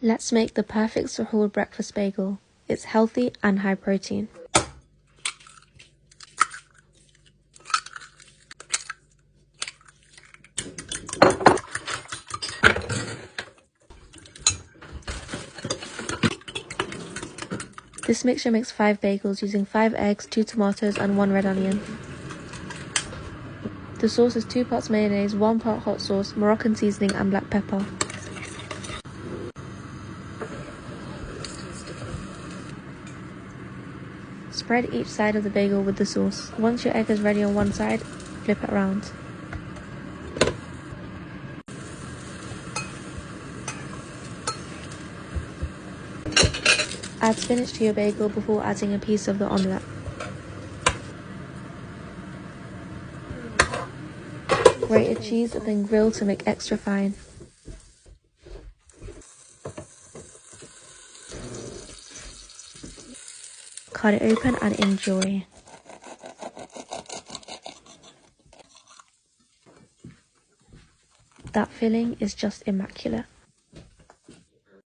Let's make the perfect suhoor breakfast bagel. It's healthy and high protein. This mixture makes 5 bagels using 5 eggs, 2 tomatoes and 1 red onion. The sauce is 2 parts mayonnaise, 1 part hot sauce, Moroccan seasoning and black pepper. Spread each side of the bagel with the sauce. Once your egg is ready on one side, flip it around. Add spinach to your bagel before adding a piece of the omelette. Grated cheese and then grill to make extra fine. Cut it open and enjoy. That filling is just immaculate.